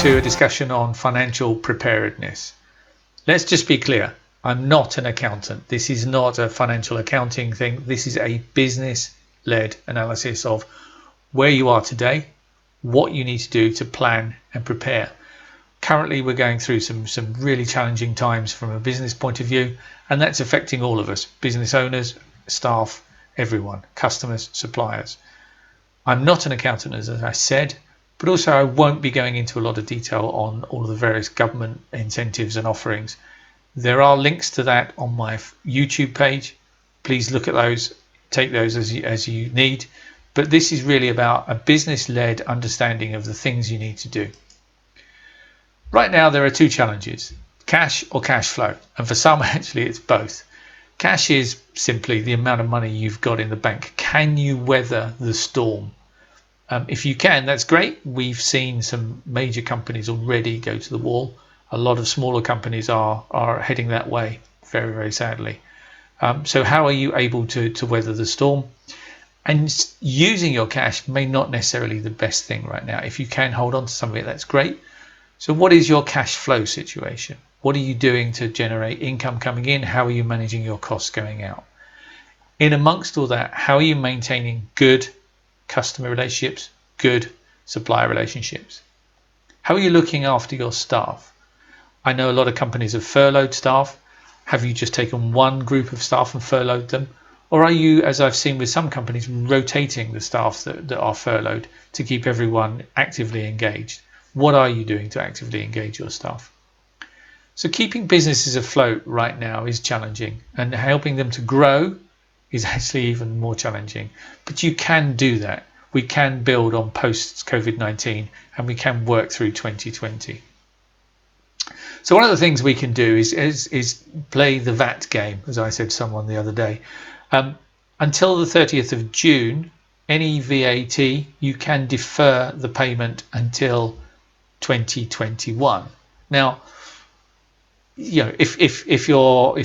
to a discussion on financial preparedness. Let's just be clear. I'm not an accountant. This is not a financial accounting thing. This is a business-led analysis of where you are today, what you need to do to plan and prepare. Currently, we're going through some really challenging times from a business point of view, and that's affecting all of us, business owners, staff, everyone, customers, suppliers. I'm not an accountant, as I said, but also I won't be going into a lot of detail on all of the various government incentives and offerings. There are links to that on my YouTube page. Please look at those, take those as you need. But this is really about a business-led understanding of the things you need to do. Right now, there are two challenges, cash or cash flow. And for some, actually, it's both. Cash is simply the amount of money you've got in the bank. Can you weather the storm? If you can, that's great. We've seen some major companies already go to the wall. A lot of smaller companies are heading that way, very, very sadly. So how are you able to weather the storm? And using your cash may not necessarily be the best thing right now. If you can hold on to some of it, that's great. So what is your cash flow situation? What are you doing to generate income coming in? How are you managing your costs going out? In amongst all that, how are you maintaining good customer relationships, good supplier relationships? How are you looking after your staff? I know a lot of companies have furloughed staff. Have you just taken one group of staff and furloughed them? Or are you, as I've seen with some companies, rotating the staff that are furloughed to keep everyone actively engaged? What are you doing to actively engage your staff? So keeping businesses afloat right now is challenging, and helping them to grow is actually even more challenging. But you can do that. We can build on post-COVID-19, and we can work through 2020. So one of the things we can do is play the VAT game, as I said to someone the other day. Until the 30th of June, any VAT, you can defer the payment until 2021. Now, you know, if your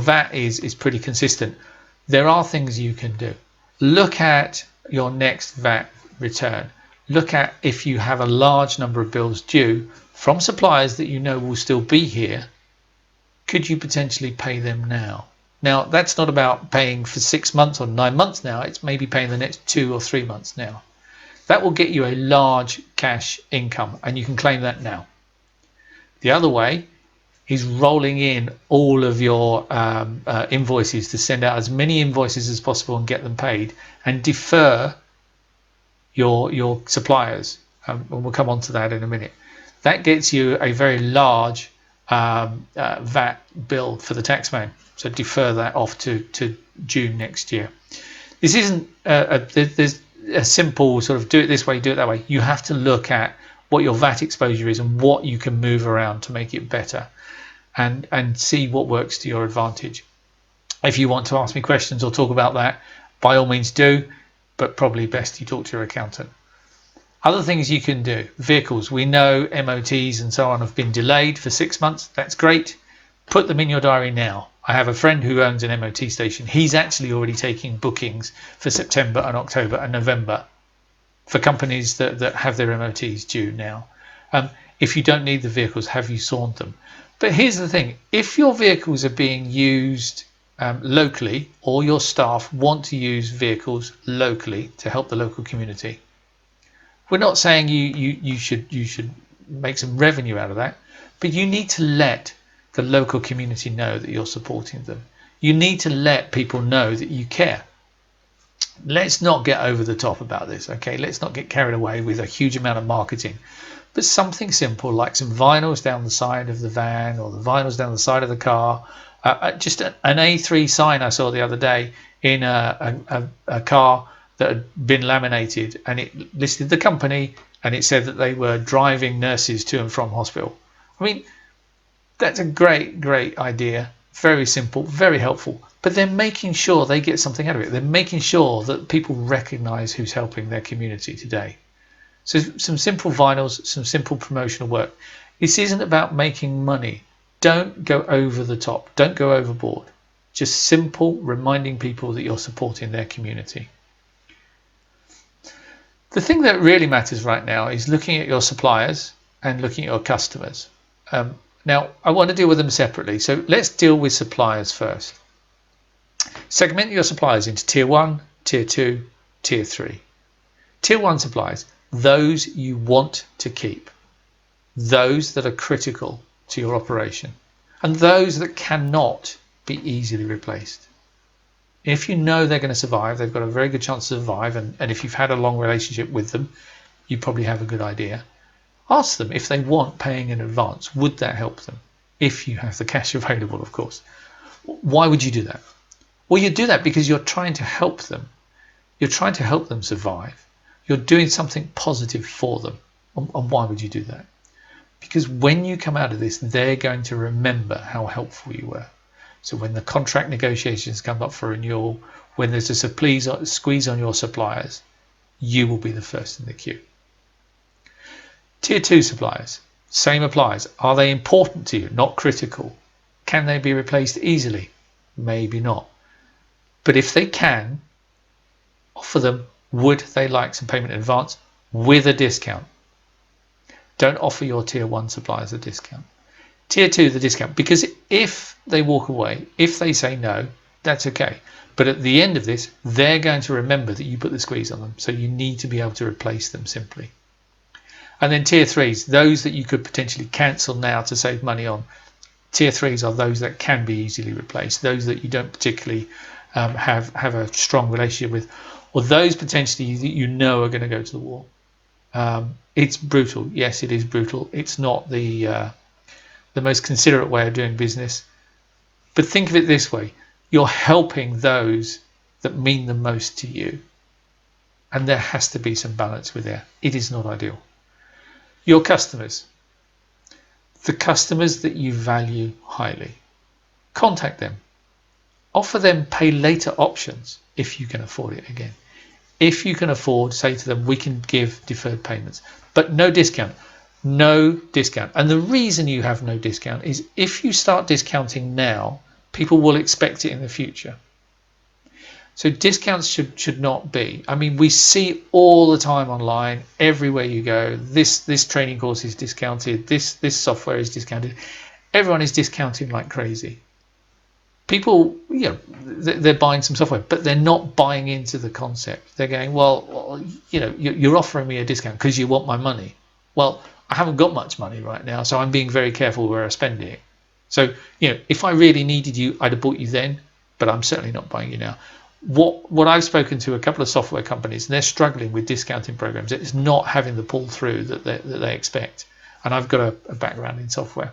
VAT is pretty consistent, there are things you can do. Look at your next VAT return. Look at if you have a large number of bills due from suppliers that you know will still be here. Could you potentially pay them now? Now, that's not about paying for 6 months or 9 months now. It's maybe paying the next 2 or 3 months now. That will get you a large cash income, and you can claim that now. The other way is rolling in all of your invoices to send out as many invoices as possible and get them paid, and defer your suppliers. And we'll come on to that in a minute. That gets you a very large VAT bill for the taxman. So defer that off to June next year. This isn't there's a simple sort of do it this way, do it that way. You have to look at what your VAT exposure is and what you can move around to make it better, and see what works to your advantage. If you want to ask me questions or talk about that, by all means do, but probably best you talk to your accountant. Other things you can do, vehicles. We know MOTs and so on have been delayed for 6 months. That's great. Put them in your diary now. I have a friend who owns an MOT station. He's actually already taking bookings for September and October and November for companies that have their MOTs due now. If you don't need the vehicles, have you sawned them? But here's the thing. If your vehicles are being used locally, or your staff want to use vehicles locally to help the local community, we're not saying you should make some revenue out of that, but you need to let the local community know that you're supporting them. You need to let people know that you care. Let's not get over the top about this, okay? Let's not get carried away with a huge amount of marketing, but something simple like some vinyls down the side of the van or the vinyls down the side of the car. Just an A3 sign I saw the other day in a car that had been laminated, and it listed the company and it said that they were driving nurses to and from hospital. I mean, that's a great idea. Very simple, very helpful, but they're making sure they get something out of it. They're making sure that people recognize who's helping their community today. So some simple vinyls, some simple promotional work. This isn't about making money. Don't go over the top. Don't go overboard. Just simple reminding people that you're supporting their community. The thing that really matters right now is looking at your suppliers and looking at your customers. Now, I want to deal with them separately. So let's deal with suppliers first. Segment your suppliers into tier 1, tier 2, tier 3. Tier 1 suppliers, those you want to keep, those that are critical to your operation, and those that cannot be easily replaced. If you know they're going to survive, they've got a very good chance to survive, and if you've had a long relationship with them, you probably have a good idea. Ask them if they want paying in advance. Would that help them? If you have the cash available, of course. Why would you do that? Well, you do that because you're trying to help them. You're trying to help them survive. You're doing something positive for them. And why would you do that? Because when you come out of this, they're going to remember how helpful you were. So when the contract negotiations come up for renewal, when there's a squeeze on your suppliers, you will be the first in the queue. Tier 2 suppliers, same applies. Are they important to you? Not critical. Can they be replaced easily? Maybe not. But if they can, offer them, would they like some payment in advance with a discount? Don't offer your tier 1 suppliers a discount. Tier 2, the discount, because if they walk away, if they say no, that's okay. But at the end of this, they're going to remember that you put the squeeze on them. So you need to be able to replace them simply. And then tier 3s, those that you could potentially cancel now to save money on. Tier 3s are those that can be easily replaced, those that you don't particularly have a strong relationship with, or those potentially that you know are going to go to the wall. It's brutal. Yes, it is brutal. It's not the most considerate way of doing business. But think of it this way. You're helping those that mean the most to you. And there has to be some balance with there. It is not ideal. Your customers. The customers that you value highly. Contact them. Offer them pay later options if you can afford it again. If you can afford, say to them, we can give deferred payments, but no discount. No discount. And the reason you have no discount is if you start discounting now, people will expect it in the future. So discounts should not be. I mean, we see all the time online, everywhere you go, this training course is discounted, this software is discounted. Everyone is discounting like crazy. People, they're buying some software, but they're not buying into the concept. They're going, well, you're offering me a discount because you want my money. Well, I haven't got much money right now, so I'm being very careful where I spend it. So, if I really needed you, I'd have bought you then, but I'm certainly not buying you now. What I've spoken to a couple of software companies, and they're struggling with discounting programs. It's not having the pull through that they expect. And I've got a background in software.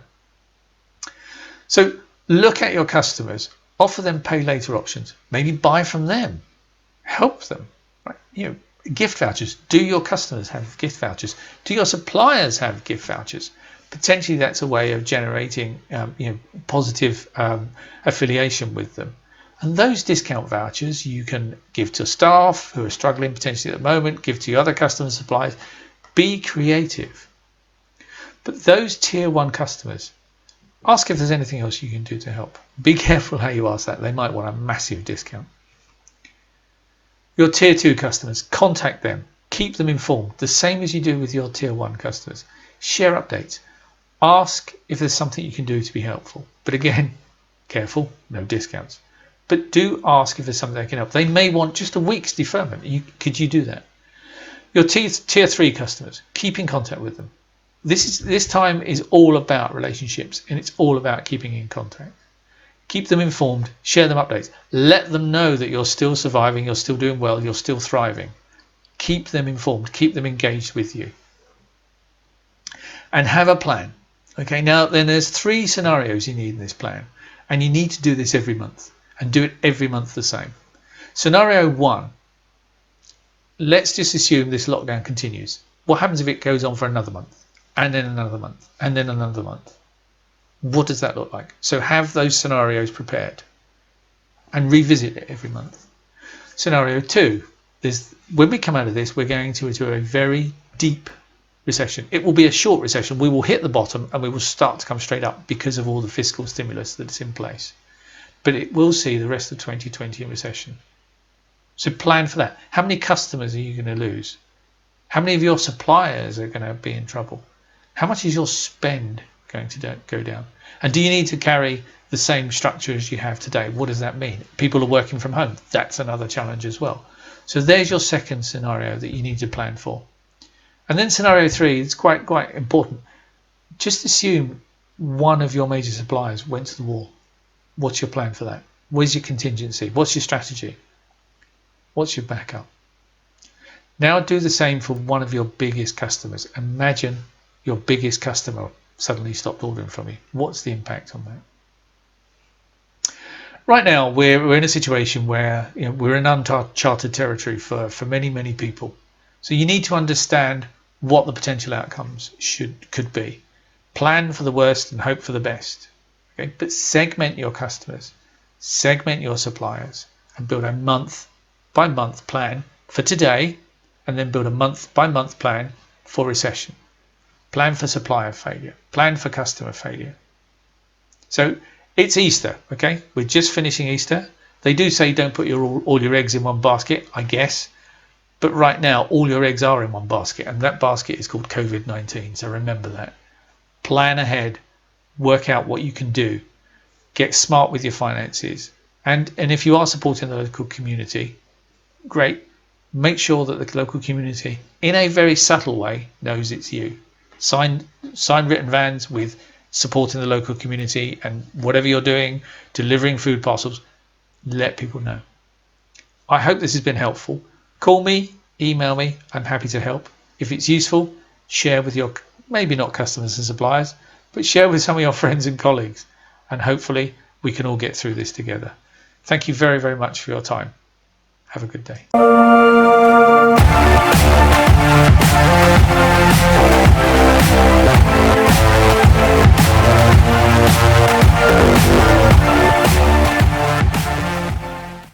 So look at your customers, offer them pay later options, maybe buy from them, help them. Right? Gift vouchers. Do your customers have gift vouchers? Do your suppliers have gift vouchers? Potentially that's a way of generating positive affiliation with them. And those discount vouchers you can give to staff who are struggling potentially at the moment, give to your other customers, suppliers. Be creative. But those tier 1 customers, ask if there's anything else you can do to help. Be careful how you ask that. They might want a massive discount. Your tier 2 customers, contact them. Keep them informed, the same as you do with your tier 1 customers. Share updates. Ask if there's something you can do to be helpful. But again, careful, no discounts. But do ask if there's something that can help. They may want just a week's deferment. Could you do that? Your tier 3 customers, keep in contact with them. This time is all about relationships, and it's all about keeping in contact. Keep them informed, share them updates. Let them know that you're still surviving, you're still doing well, you're still thriving. Keep them informed, keep them engaged with you. And have a plan. Okay, now then there's 3 scenarios you need in this plan, and you need to do this every month, and do it every month the same. Scenario 1, let's just assume this lockdown continues. What happens if it goes on for another month, and then another month, and then another month? What does that look like? So have those scenarios prepared and revisit it every month. Scenario 2 is when we come out of this, we're going to a very deep recession. It will be a short recession. We will hit the bottom and we will start to come straight up because of all the fiscal stimulus that's in place. But it will see the rest of 2020 in recession. So plan for that. How many customers are you going to lose? How many of your suppliers are going to be in trouble? How much is your spend going to go down? And do you need to carry the same structure as you have today? What does that mean? People are working from home. That's another challenge as well. So there's your second scenario that you need to plan for. And then scenario 3 is quite important. Just assume one of your major suppliers went to the wall. What's your plan for that? Where's your contingency? What's your strategy? What's your backup? Now do the same for one of your biggest customers. Imagine your biggest customer suddenly stopped ordering from you. What's the impact on that? Right now, we're in a situation where we're in uncharted territory for many people. So you need to understand what the potential outcomes could be. Plan for the worst and hope for the best. Okay? But segment your customers, segment your suppliers, and build a month-by-month plan for today, and then build a month-by-month plan for recession. Plan for supplier failure. Plan for customer failure. So it's Easter, okay? We're just finishing Easter. They do say don't put all your eggs in one basket, I guess. But right now, all your eggs are in one basket, and that basket is called COVID-19. So remember that. Plan ahead. Work out what you can do. Get smart with your finances. And if you are supporting the local community, great. Make sure that the local community, in a very subtle way, knows it's you. Sign written vans with supporting the local community, and whatever you're doing, delivering food parcels, let people know. I hope this has been helpful. Call me, email me, I'm happy to help. If it's useful, share with your, maybe not customers and suppliers, but share with some of your friends and colleagues, and hopefully we can all get through this together. Thank you very much for your time. Have a good day.